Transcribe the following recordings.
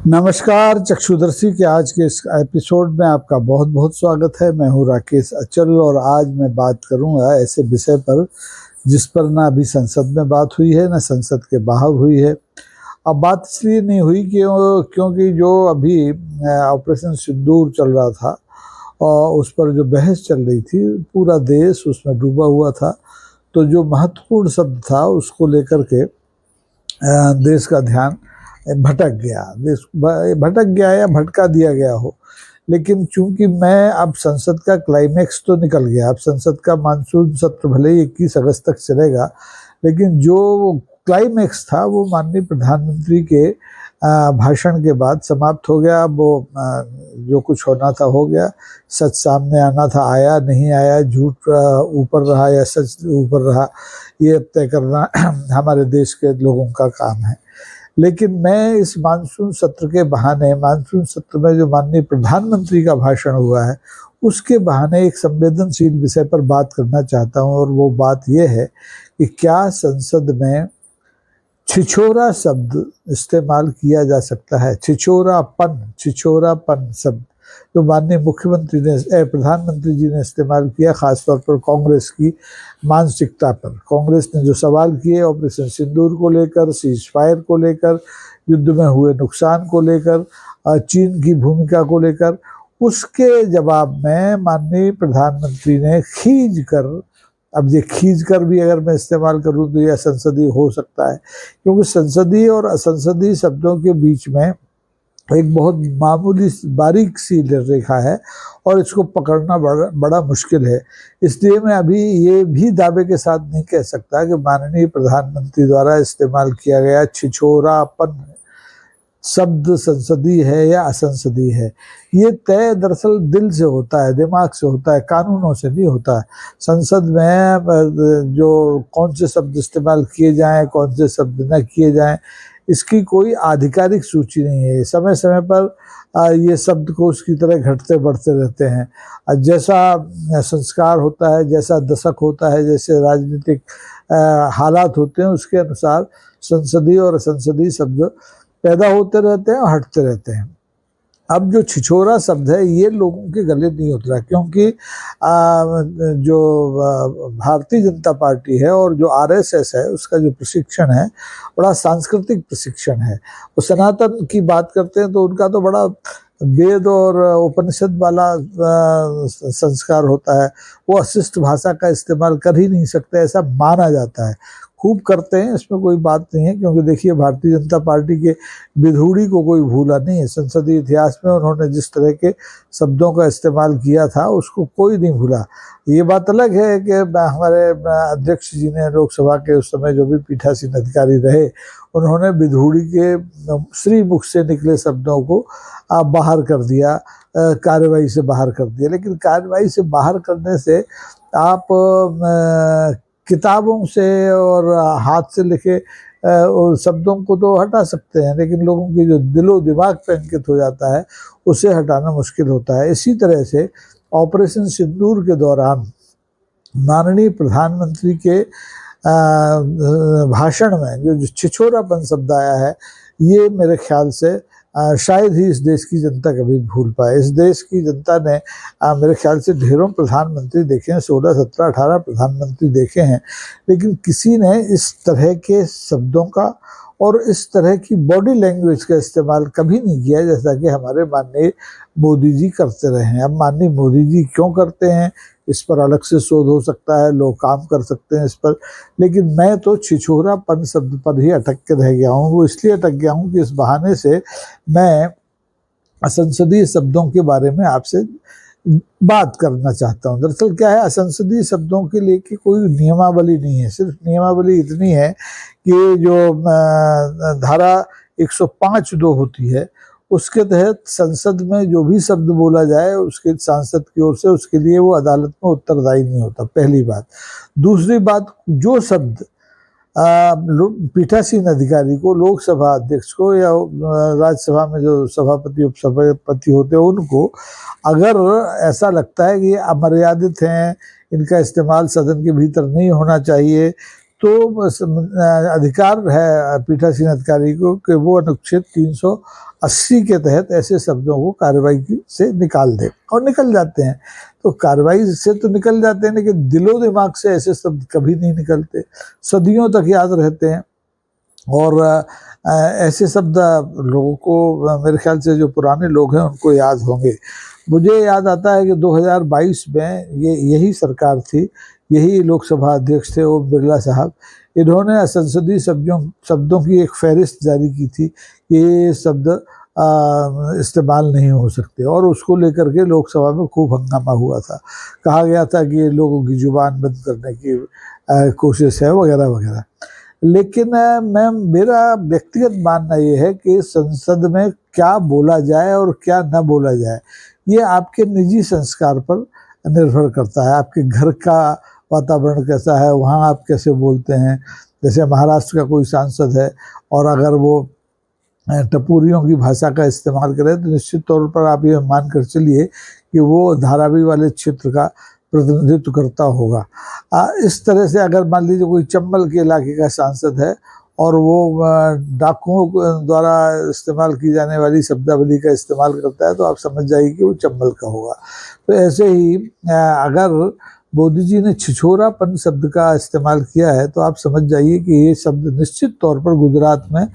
नमस्कार चक्षुदर्शी के आज के इस एपिसोड में आपका बहुत बहुत स्वागत है। मैं हूं राकेश अचल और आज मैं बात करूंगा ऐसे विषय पर जिस पर ना अभी संसद में बात हुई है ना संसद के बाहर हुई है। अब बात इसलिए नहीं हुई क्योंकि जो अभी ऑपरेशन सिंदूर चल रहा था और उस पर जो बहस चल रही थी पूरा देश उसमें डूबा हुआ था। तो जो महत्वपूर्ण शब्द था उसको लेकर के देश का ध्यान भटक गया। देश भटक गया या भटका दिया गया हो। लेकिन चूंकि मैं अब संसद का क्लाइमेक्स तो निकल गया, अब संसद का मानसून सत्र भले ही 21 अगस्त तक चलेगा, लेकिन जो क्लाइमेक्स था वो माननीय प्रधानमंत्री के भाषण के बाद समाप्त हो गया। अब वो जो कुछ होना था हो गया, सच सामने आना था आया, नहीं आया, झूठ ऊपर रहा या सच ऊपर रहा, ये तय करना हमारे देश के लोगों का काम है। लेकिन मैं इस मानसून सत्र के बहाने, मानसून सत्र में जो माननीय प्रधानमंत्री का भाषण हुआ है उसके बहाने एक संवेदनशील विषय पर बात करना चाहता हूं। और वो बात ये है कि क्या संसद में छिछोरा शब्द इस्तेमाल किया जा सकता है। छिछोरापन शब्द जो माननीय मुख्यमंत्री ने, प्रधानमंत्री जी ने इस्तेमाल किया, खासतौर पर कांग्रेस की मानसिकता पर। कांग्रेस ने जो सवाल किए ऑपरेशन सिंदूर को लेकर, सीज फायर को लेकर, युद्ध में हुए नुकसान को लेकर, चीन की भूमिका को लेकर, उसके जवाब में माननीय प्रधानमंत्री ने खींच कर, अब ये खींच कर भी अगर मैं इस्तेमाल करूं तो यह असंसदीय हो सकता है, क्योंकि संसदीय और असंसदीय शब्दों के बीच में एक बहुत मामूली बारीक सी रेखा है और इसको पकड़ना बड़ा मुश्किल है। इसलिए मैं अभी ये भी दावे के साथ नहीं कह सकता कि माननीय प्रधानमंत्री द्वारा इस्तेमाल किया गया छिछोरापन शब्द संसदीय है या असंसदीय है। ये तय दरअसल दिल से होता है, दिमाग से होता है, कानूनों से नहीं होता है। संसद में जो कौन से शब्द इस्तेमाल किए जाएं, कौन से शब्द न किए जाएं, इसकी कोई आधिकारिक सूची नहीं है। समय समय पर ये शब्दकोश की तरह घटते बढ़ते रहते हैं। जैसा संस्कार होता है, जैसा दशक होता है, जैसे राजनीतिक हालात होते हैं, उसके अनुसार संसदीय और असंसदीय शब्द पैदा होते रहते हैं और हटते रहते हैं। अब जो छिछोरा शब्द है ये लोगों के गले नहीं उतरा, क्योंकि जो भारतीय जनता पार्टी है और जो आरएसएस है उसका जो प्रशिक्षण है बड़ा सांस्कृतिक प्रशिक्षण है। वो सनातन की बात करते हैं तो उनका तो बड़ा वेद और उपनिषद वाला संस्कार होता है। वो अशिष्ट भाषा का इस्तेमाल कर ही नहीं सकते, ऐसा माना जाता है। खूब करते हैं, इसमें कोई बात नहीं है, क्योंकि देखिए भारतीय जनता पार्टी के विधूड़ी को कोई भूला नहीं है। संसदीय इतिहास में उन्होंने जिस तरह के शब्दों का इस्तेमाल किया था उसको कोई नहीं भूला। ये बात अलग है कि हमारे अध्यक्ष जी ने लोकसभा के उस समय जो भी पीठासीन अधिकारी रहे, उन्होंने विधूड़ी के श्री मुख से निकले शब्दों को बाहर कर दिया, कार्यवाही से बाहर कर दिया। लेकिन कार्यवाही से बाहर करने से आप किताबों से और हाथ से लिखे शब्दों को तो हटा सकते हैं, लेकिन लोगों की जो दिलो दिमाग पे अंकित हो जाता है उसे हटाना मुश्किल होता है। इसी तरह से ऑपरेशन सिंदूर के दौरान माननीय प्रधानमंत्री के भाषण में जो छिछोरापन शब्द आया है, ये मेरे ख्याल से शायद ही इस देश की जनता कभी भूल पाए। इस देश की जनता ने मेरे ख्याल से ढेरों प्रधानमंत्री देखे हैं, 16, 17, 18 प्रधानमंत्री देखे हैं, लेकिन किसी ने इस तरह के शब्दों का और इस तरह की बॉडी लैंग्वेज का इस्तेमाल कभी नहीं किया जैसा कि हमारे माननीय मोदी जी करते रहे हैं। अब माननीय मोदी जी क्यों करते हैं इस पर अलग से शोध हो सकता है, लोग काम कर सकते हैं इस पर, लेकिन मैं तो छिछोरापन शब्द पर ही अटक के रह गया हूँ। वो इसलिए अटक गया हूँ कि इस बहाने से मैं असंसदीय शब्दों के बारे में आपसे बात करना चाहता हूँ। दरअसल क्या है, असंसदीय शब्दों के लिए कि कोई नियमावली नहीं है। सिर्फ नियमावली इतनी है कि जो धारा 105(2) होती है उसके तहत संसद में जो भी शब्द बोला जाए उसके सांसद की ओर से उसके लिए वो अदालत में उत्तरदायी नहीं होता, पहली बात। दूसरी बात, जो शब्द पीठासीन अधिकारी को, लोकसभा अध्यक्ष को या राज्यसभा में जो सभापति उपसभापति होते हैं उनको अगर ऐसा लगता है कि ये अमर्यादित हैं, इनका इस्तेमाल सदन के भीतर नहीं होना चाहिए, तो अधिकार है पीठासीन अधिकारी को कि वो अनुच्छेद 380 के तहत ऐसे शब्दों को कार्रवाई से निकाल दे, और निकल जाते हैं। तो कार्रवाई से तो निकल जाते हैं, लेकिन दिलो दिमाग से ऐसे शब्द कभी नहीं निकलते, सदियों तक याद रहते हैं। और ऐसे शब्द लोगों को, मेरे ख्याल से जो पुराने लोग हैं उनको याद होंगे। मुझे याद आता है कि 2022 में यही सरकार थी, यही लोकसभा अध्यक्ष थे ओम बिरला साहब, इन्होंने असंसदीय शब्दों की एक फहरिस्त जारी की थी कि ये शब्द इस्तेमाल नहीं हो सकते, और उसको लेकर के लोकसभा में खूब हंगामा हुआ था। कहा गया था कि ये लोगों की जुबान बंद करने की कोशिश है वगैरह वगैरह। लेकिन मेरा व्यक्तिगत मानना ये है कि संसद में क्या बोला जाए और क्या न बोला जाए, ये आपके निजी संस्कार पर निर्भर करता है। आपके घर का वातावरण कैसा है, वहाँ आप कैसे बोलते हैं। जैसे महाराष्ट्र का कोई सांसद है और अगर वो टपोरियों की भाषा का इस्तेमाल करें, तो निश्चित तौर पर आप ये मान कर चलिए कि वो धारावी वाले क्षेत्र का प्रतिनिधित्व करता होगा। इस तरह से अगर मान लीजिए कोई चंबल के इलाके का सांसद है और वो डाकुओं द्वारा इस्तेमाल की जाने वाली शब्दावली का इस्तेमाल करता है, तो आप समझ जाइए कि वो चंबल का होगा। तो ऐसे ही अगर मोदी जी ने छिछोरापन शब्द का इस्तेमाल किया है, तो आप समझ जाइए कि ये शब्द निश्चित तौर पर गुजरात में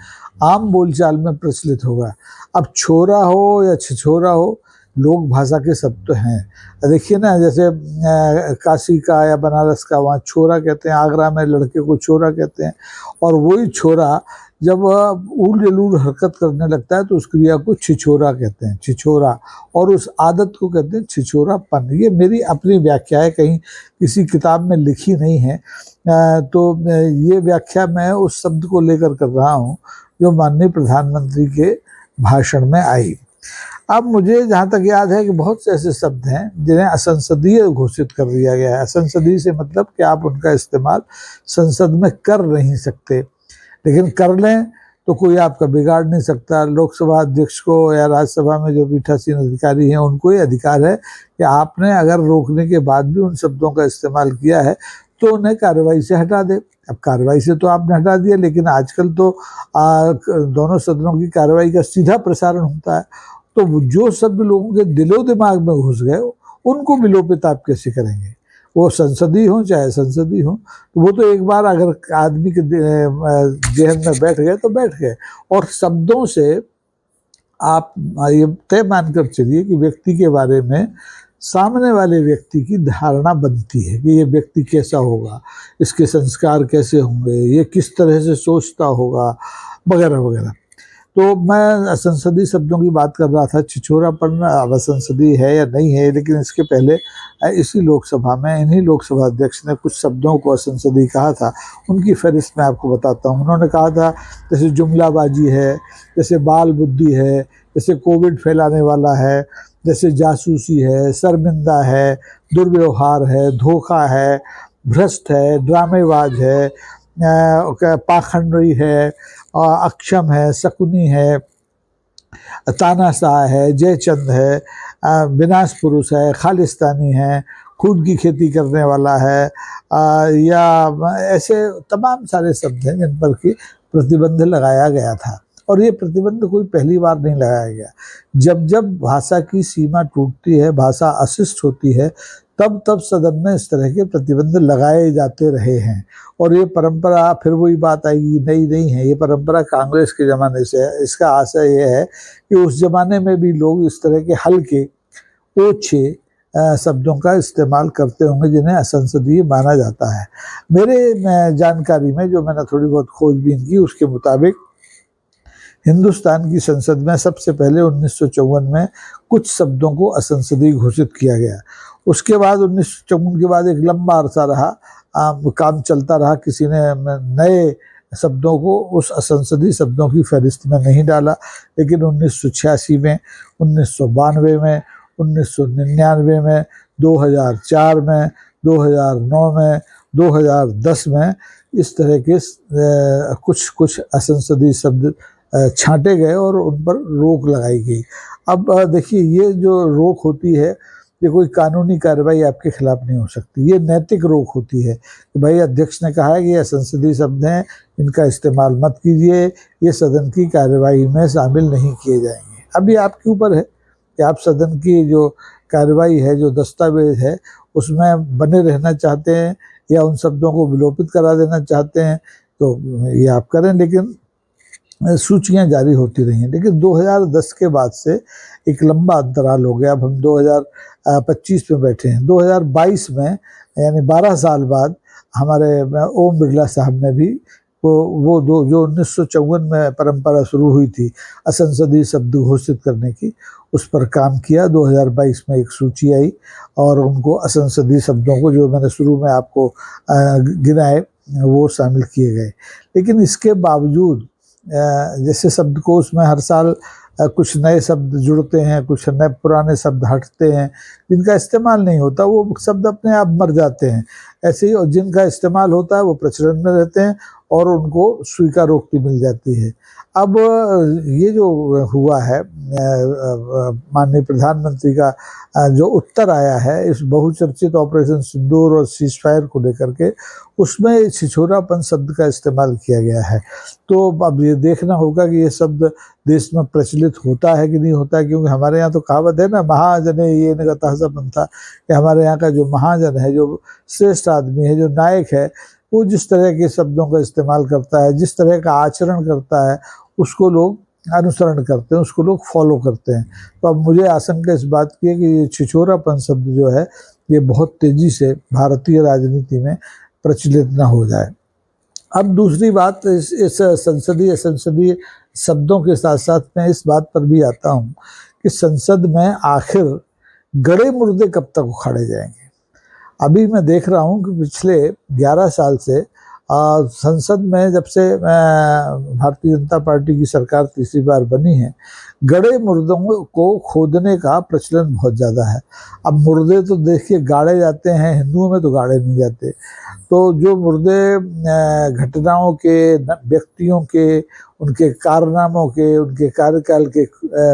आम बोलचाल में प्रचलित होगा। अब छोरा हो या छिछोरा हो, लोक भाषा के शब्द तो हैं। देखिए ना, जैसे काशी का या बनारस का, वहाँ छोरा कहते हैं, आगरा में लड़के को छोरा कहते हैं। और वही छोरा जब उल जलूल हरकत करने लगता है तो उस क्रिया को छिछोरा कहते हैं, छिछोरा, और उस आदत को कहते हैं छिछोरापन। ये मेरी अपनी व्याख्या है, कहीं किसी किताब में लिखी नहीं है। तो ये व्याख्या मैं उस शब्द को लेकर कर रहा हूँ जो माननीय प्रधानमंत्री के भाषण में आई। अब मुझे जहाँ तक याद है कि बहुत से ऐसे शब्द हैं जिन्हें असंसदीय घोषित कर दिया गया है। असंसदीय से मतलब कि आप उनका इस्तेमाल संसद में कर नहीं सकते, लेकिन कर लें तो कोई आपका बिगाड़ नहीं सकता। लोकसभा अध्यक्ष को या राज्यसभा में जो पीठासीन अधिकारी हैं उनको ये अधिकार है कि आपने अगर रोकने के बाद भी उन शब्दों का इस्तेमाल किया है तो उन्हें कार्रवाई से हटा दे। अब कार्रवाई से तो आपने हटा दिया, लेकिन आजकल तो दोनों सदनों की कार्रवाई का सीधा प्रसारण होता है, तो जो शब्द लोगों के दिलो दिमाग में घुस गए उनको विलोपित आप कैसे करेंगे। वो संसदीय हो चाहे संसदीय हो, तो वो तो एक बार अगर आदमी के जेहन में बैठ गए तो बैठ गए। और शब्दों से आप ये तय मानकर चलिए कि व्यक्ति के बारे में सामने वाले व्यक्ति की धारणा बनती है कि ये व्यक्ति कैसा होगा, इसके संस्कार कैसे होंगे, ये किस तरह से सोचता होगा, वगैरह वगैरह। तो मैं असंसदीय शब्दों की बात कर रहा था। छिछोरापन अब असंसदीय है या नहीं है, लेकिन इसके पहले इसी लोकसभा में इन्हीं लोकसभा अध्यक्ष ने कुछ शब्दों को असंसदीय कहा था। उनकी फहरिस्त मैं आपको बताता हूँ। उन्होंने कहा था जैसे जुमलाबाजी है, जैसे बाल बुद्धि है, जैसे कोविड फैलाने वाला है, जैसे जासूसी है, शर्मिंदा है, दुर्व्यवहार है, धोखा है, भ्रष्ट है, ड्रामेबाज है, पाखंडी है, अक्षम है, शकुनी है, तानाशाह है, जयचंद है, विनाश पुरुष है, खालिस्तानी है, खुद की खेती करने वाला है, या ऐसे तमाम सारे शब्द हैं जिन पर कि प्रतिबंध लगाया गया था। और ये प्रतिबंध कोई पहली बार नहीं लगाया गया। जब जब भाषा की सीमा टूटती है, भाषा अशिष्ट होती है, तब तब सदन में इस तरह के प्रतिबंध लगाए जाते रहे हैं। और ये परंपरा, फिर वही बात आएगी, नई नहीं है, ये परंपरा कांग्रेस के ज़माने से है। इसका आशय ये है कि उस ज़माने में भी लोग इस तरह के हल्के ओछे शब्दों का इस्तेमाल करते होंगे जिन्हें असंसदीय माना जाता है। मेरे जानकारी में जो मैंने थोड़ी बहुत खोजबीन की उसके मुताबिक हिंदुस्तान की संसद में सबसे पहले 1954 में कुछ शब्दों को असंसदीय घोषित किया गया। उसके बाद 1954 के बाद एक लंबा अरसा रहा, काम चलता रहा, किसी ने नए शब्दों को उस असंसदीय शब्दों की फहरिस्त में नहीं डाला। लेकिन 1986 में, 1992 में, 1999 में, 2004 में, 2009 में, 2010 में इस तरह के कुछ असंसदीय शब्द छांटे गए और उन पर रोक लगाई गई। अब देखिए, ये जो रोक होती है ये कोई कानूनी कार्रवाई आपके खिलाफ नहीं हो सकती। ये नैतिक रोक होती है कि भाई अध्यक्ष ने कहा है कि ये असंसदीय शब्द हैं, इनका इस्तेमाल मत कीजिए, ये सदन की कार्रवाई में शामिल नहीं किए जाएंगे। अब ये आपके ऊपर है कि आप सदन की जो कार्रवाई है, जो दस्तावेज है, उसमें बने रहना चाहते हैं या उन शब्दों को विलोपित करा देना चाहते हैं, तो ये आप करें। लेकिन सूचियां जारी होती रही हैं। लेकिन 2010 के बाद से एक लंबा अंतराल हो गया। अब हम 2025 में बैठे हैं। 2022 में यानी 12 साल बाद हमारे ओम बिरला साहब ने भी वो जो 1954 में परंपरा शुरू हुई थी असंसदीय शब्द घोषित करने की, उस पर काम किया। 2022 में एक सूची आई और उनको असंसदीय शब्दों को, जो मैंने शुरू में आपको गिनाए, वो शामिल किए गए। लेकिन इसके बावजूद जैसे शब्दकोश में हर साल कुछ नए शब्द जुड़ते हैं, कुछ नए पुराने शब्द हटते हैं, जिनका इस्तेमाल नहीं होता वो शब्द अपने आप मर जाते हैं। ऐसे ही और जिनका इस्तेमाल होता है वो प्रचलन में रहते हैं और उनको स्वीकारोक्ति मिल जाती है। अब ये जो हुआ है माननीय प्रधानमंत्री का जो उत्तर आया है इस बहुचर्चित ऑपरेशन सिंदूर और सीज फायर को लेकर के, उसमें छिछोरापन शब्द का इस्तेमाल किया गया है। तो अब ये देखना होगा कि ये शब्द देश में प्रचलित होता है कि नहीं होता है, क्योंकि हमारे यहाँ तो कहावत है ना, महाजने ये गतः स पंथा, कि हमारे यहाँ का जो महाजन है, जो श्रेष्ठ आदमी है, जो नायक है, वो जिस तरह के शब्दों का इस्तेमाल करता है, जिस तरह का आचरण करता है, उसको लोग अनुसरण करते हैं, उसको लोग फॉलो करते हैं। तो अब मुझे आशंका इस बात की है कि ये छिछोरापन शब्द जो है ये बहुत तेजी से भारतीय राजनीति में प्रचलित न हो जाए। अब दूसरी बात, इस संसदीय शब्दों के साथ साथ मैं इस बात पर भी आता हूँ कि संसद में आखिर गड़े मुर्दे कब तक उखाड़े जाएंगे। अभी मैं देख रहा हूँ कि पिछले 11 साल से संसद में, जब से भारतीय जनता पार्टी की सरकार तीसरी बार बनी है, गड़े मुर्दों को खोदने का प्रचलन बहुत ज़्यादा है। अब मुर्दे तो देखिए गाड़े जाते हैं, हिंदुओं में तो गाड़े नहीं जाते। तो जो मुर्दे घटनाओं के, व्यक्तियों के, उनके कारनामों के, उनके कार्यकाल के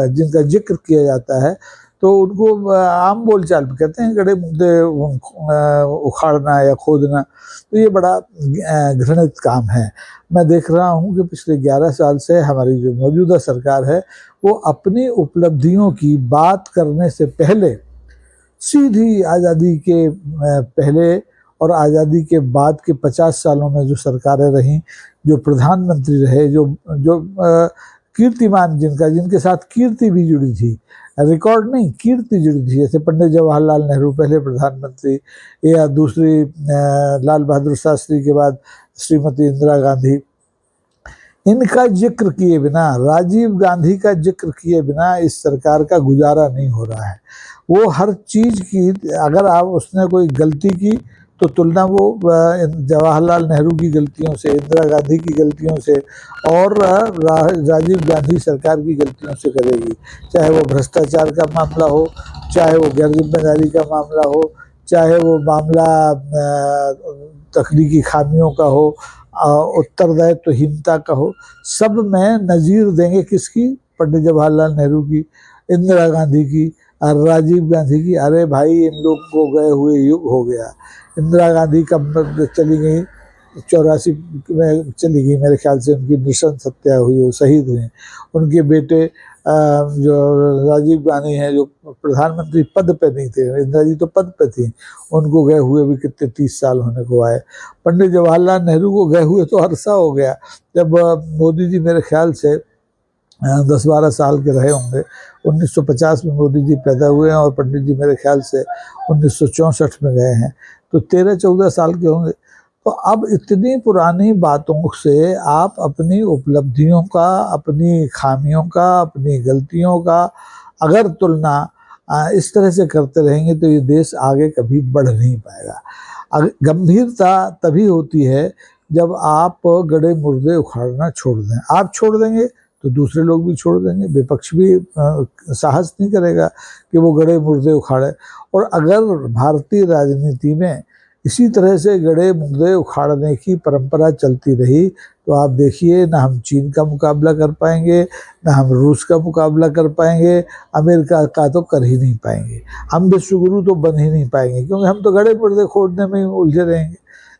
जिनका जिक्र किया जाता है, तो उनको आम बोलचाल में कहते हैं गड़े मुर्दे उखाड़ना या खोदना। तो ये बड़ा घृणित काम है। मैं देख रहा हूँ कि पिछले 11 साल से हमारी जो मौजूदा सरकार है वो अपनी उपलब्धियों की बात करने से पहले सीधी आज़ादी के पहले और आज़ादी के बाद के 50 सालों में जो सरकारें रहीं, जो प्रधानमंत्री रहे, जो कीर्तिमान जिनके साथ कीर्ति भी जुड़ी थी, रिकॉर्ड नहीं, कीर्ति जुड़ी थी, जैसे पंडित जवाहरलाल नेहरू पहले प्रधानमंत्री, या दूसरी लाल बहादुर शास्त्री के बाद श्रीमती इंदिरा गांधी, इनका जिक्र किए बिना, राजीव गांधी का जिक्र किए बिना इस सरकार का गुजारा नहीं हो रहा है। वो हर चीज की, अगर आप उसने कोई गलती की तो तुलना वो जवाहरलाल नेहरू की गलतियों से, इंदिरा गांधी की गलतियों से और राजीव गांधी सरकार की गलतियों से करेगी। चाहे वो भ्रष्टाचार का मामला हो, चाहे वो गैर जिम्मेदारी का मामला हो, चाहे वो मामला तकनीकी खामियों का हो, उत्तरदायित्वहीनता का हो, सब में नज़ीर देंगे किसकी? पंडित जवाहरलाल नेहरू की, इंदिरा गांधी की और राजीव गांधी की। अरे भाई, इन लोग को गए हुए युग हो गया। इंदिरा गांधी कब चली गई? 84 में चली गई मेरे ख्याल से, उनकी नृशंस हत्या हुई, वो शहीद हुए। उनके बेटे जो राजीव गांधी हैं, जो प्रधानमंत्री पद पे नहीं थे, इंदिरा जी तो पद पे थी, उनको गए हुए भी कितने 30 साल होने को आए। पंडित जवाहरलाल नेहरू को गए हुए तो अरसा हो गया, जब मोदी जी मेरे ख्याल से 10-12 साल के रहे होंगे। 1950 में मोदी जी पैदा हुए हैं और पंडित जी मेरे ख्याल से 1964 में गए हैं, तो 13-14 साल के होंगे। तो अब इतनी पुरानी बातों से आप अपनी उपलब्धियों का, अपनी खामियों का, अपनी गलतियों का अगर तुलना इस तरह से करते रहेंगे तो ये देश आगे कभी बढ़ नहीं पाएगा। गंभीरता तभी होती है जब आप गड़े मुर्दे उखाड़ना छोड़ दें। आप छोड़ देंगे तो दूसरे लोग भी छोड़ देंगे, विपक्ष भी साहस नहीं करेगा कि वो गड़े मुर्दे उखाड़े। और अगर भारतीय राजनीति में इसी तरह से गड़े मुर्दे उखाड़ने की परंपरा चलती रही तो आप देखिए ना हम चीन का मुकाबला कर पाएंगे, ना हम रूस का मुकाबला कर पाएंगे, अमेरिका का तो कर ही नहीं पाएंगे, हम विश्वगुरु तो बन ही नहीं पाएंगे, क्योंकि हम तो गड़े मुर्दे खोदने में ही उलझे रहेंगे।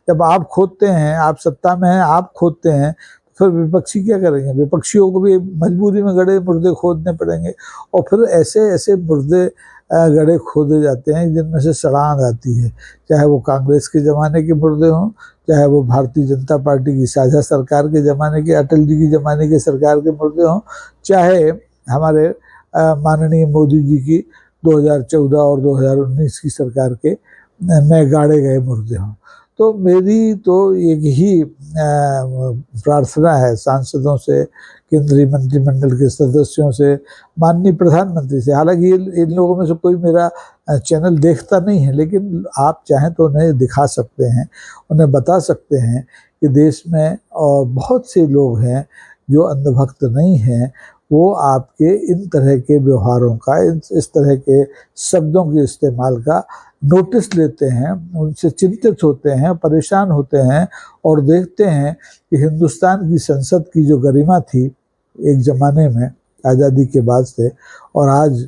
जब आप खोदते हैं, आप सत्ता में हैं, आप खोदते हैं, फिर विपक्षी क्या करेंगे? विपक्षियों को भी मजबूरी में गड़े मुर्दे खोदने पड़ेंगे, और फिर ऐसे ऐसे मुर्दे गड़े खोदे जाते हैं जिनमें से सड़ांध आती है, चाहे वो कांग्रेस के ज़माने के मुर्दे हों, चाहे वो भारतीय जनता पार्टी की साझा सरकार के ज़माने के, अटल जी की ज़माने के सरकार के मुर्दे हों, चाहे हमारे माननीय मोदी जी की 2014 और 2019 की सरकार के में गाड़े गए मुर्दे हों। तो मेरी तो एक ही प्रार्थना है सांसदों से, केंद्रीय मंत्रिमंडल के सदस्यों से, माननीय प्रधानमंत्री से। हालांकि इन लोगों में से कोई मेरा चैनल देखता नहीं है, लेकिन आप चाहें तो उन्हें दिखा सकते हैं, उन्हें बता सकते हैं कि देश में बहुत से लोग हैं जो अंधभक्त नहीं हैं, वो आपके इन तरह के व्यवहारों का, इस तरह के शब्दों के इस्तेमाल का नोटिस लेते हैं, उनसे चिंतित होते हैं, परेशान होते हैं, और देखते हैं कि हिंदुस्तान की संसद की जो गरिमा थी एक ज़माने में आज़ादी के बाद से, और आज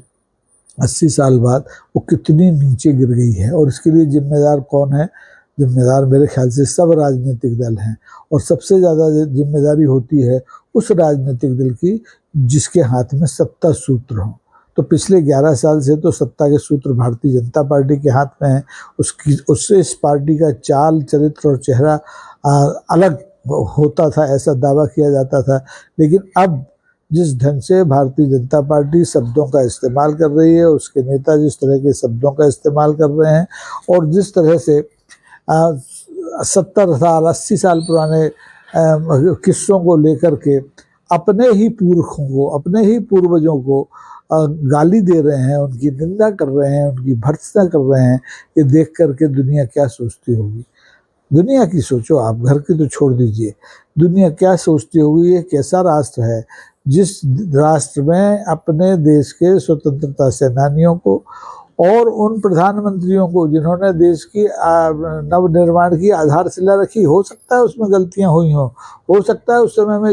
80 साल बाद वो कितनी नीचे गिर गई है। और इसके लिए जिम्मेदार कौन है? जिम्मेदार मेरे ख्याल से सब राजनीतिक दल हैं, और सबसे ज़्यादा जिम्मेदारी होती है उस राजनीतिक दल की जिसके हाथ में सत्ता सूत्र हो। तो पिछले 11 साल से तो सत्ता के सूत्र भारतीय जनता पार्टी के हाथ में है। उससे इस पार्टी का चाल, चरित्र और चेहरा अलग होता था, ऐसा दावा किया जाता था। लेकिन अब जिस ढंग से भारतीय जनता पार्टी शब्दों का इस्तेमाल कर रही है, उसके नेता जिस तरह के शब्दों का इस्तेमाल कर रहे हैं, और जिस तरह से 70 साल 80 साल पुराने किस्सों को लेकर के अपने ही पुरखों को, अपने ही पूर्वजों को गाली दे रहे हैं, उनकी निंदा कर रहे हैं, उनकी भर्त्सना कर रहे हैं, ये देख करके दुनिया क्या सोचती होगी? दुनिया की सोचो आप, घर की तो छोड़ दीजिए, दुनिया क्या सोचती होगी? ये कैसा राष्ट्र है जिस राष्ट्र में अपने देश के स्वतंत्रता सेनानियों को और उन प्रधानमंत्रियों को जिन्होंने देश की नवनिर्माण की आधारशिला रखी, हो सकता है उसमें गलतियां हुई हों, हो सकता है उस समय में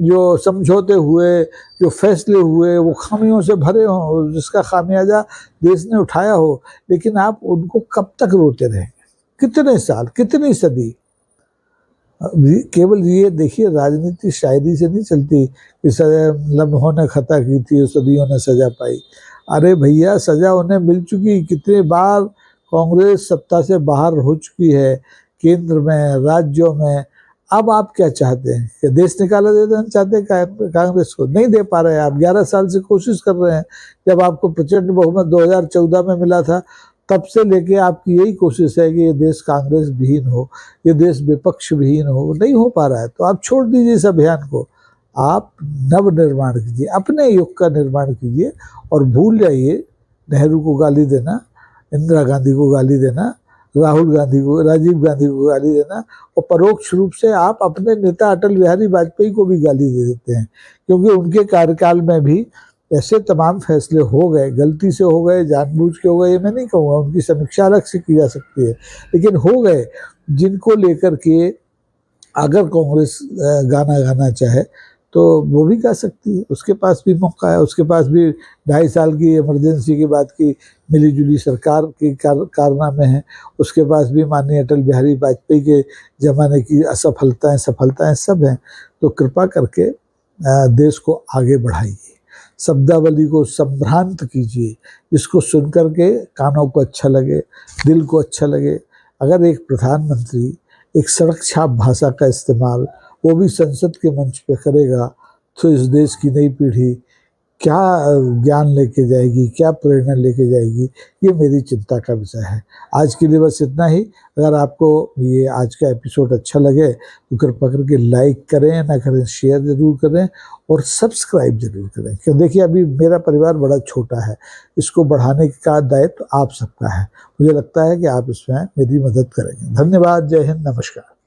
जो समझौते हुए, जो फैसले हुए, वो खामियों से भरे हों, जिसका खामियाजा देश ने उठाया हो, लेकिन आप उनको कब तक रोते रहेंगे? कितने साल, कितनी सदी? केवल ये देखिए, राजनीति शायरी से नहीं चलती कि लम्हों ने खता की थी, सदियों ने सजा पाई। अरे भैया, सजा उन्हें मिल चुकी। कितने बार कांग्रेस सत्ता से बाहर हो चुकी है, केंद्र में, राज्यों में। अब आप क्या चाहते हैं कि देश निकाला देना चाहते हैं कांग्रेस को? नहीं दे पा रहे हैं आप। 11 साल से कोशिश कर रहे हैं। जब आपको प्रचंड बहुमत 2014 में मिला था, तब से लेके आपकी यही कोशिश है कि ये देश कांग्रेस विहीन हो, ये देश विपक्ष विहीन हो। नहीं हो पा रहा है तो आप छोड़ दीजिए इस अभियान को। आप नव निर्माण कीजिए, अपने युग का निर्माण कीजिए, और भूल जाइए नेहरू को गाली देना, इंदिरा गांधी को गाली देना, राहुल गांधी को, राजीव गांधी को गाली देना, और परोक्ष रूप से आप अपने नेता अटल बिहारी वाजपेयी को भी गाली दे देते हैं, क्योंकि उनके कार्यकाल में भी ऐसे तमाम फैसले हो गए, गलती से हो गए, जानबूझ के हो गए, ये मैं नहीं कहूँगा, उनकी समीक्षा अलग से की जा सकती है, लेकिन हो गए, जिनको लेकर के अगर कांग्रेस गाना गाना चाहे तो वो भी गा सकती है। उसके पास भी मौका है, उसके पास भी 2.5 साल की इमरजेंसी के बाद की मिलीजुली सरकार की कारनामे हैं, उसके पास भी माननीय अटल बिहारी वाजपेयी के ज़माने की असफलताएं, सफलताएं सब हैं। तो कृपा करके देश को आगे बढ़ाइए, शब्दावली को संभ्रांत कीजिए, जिसको सुन करके कानों को अच्छा लगे, दिल को अच्छा लगे। अगर एक प्रधानमंत्री एक सड़क छाप भाषा का इस्तेमाल, वो भी संसद के मंच पे करेगा, तो इस देश की नई पीढ़ी क्या ज्ञान लेके जाएगी, क्या प्रेरणा लेके जाएगी, ये मेरी चिंता का विषय है। आज के लिए बस इतना ही। अगर आपको ये आज का एपिसोड अच्छा लगे तो कृपया करके लाइक करें, ना करें शेयर ज़रूर करें, और सब्सक्राइब ज़रूर करें। क्योंकि देखिए, अभी मेरा परिवार बड़ा छोटा है, इसको बढ़ाने का दायित्व आप सबका है। मुझे लगता है कि आप इसमें मेरी मदद करेंगे। धन्यवाद। जय हिंद। नमस्कार।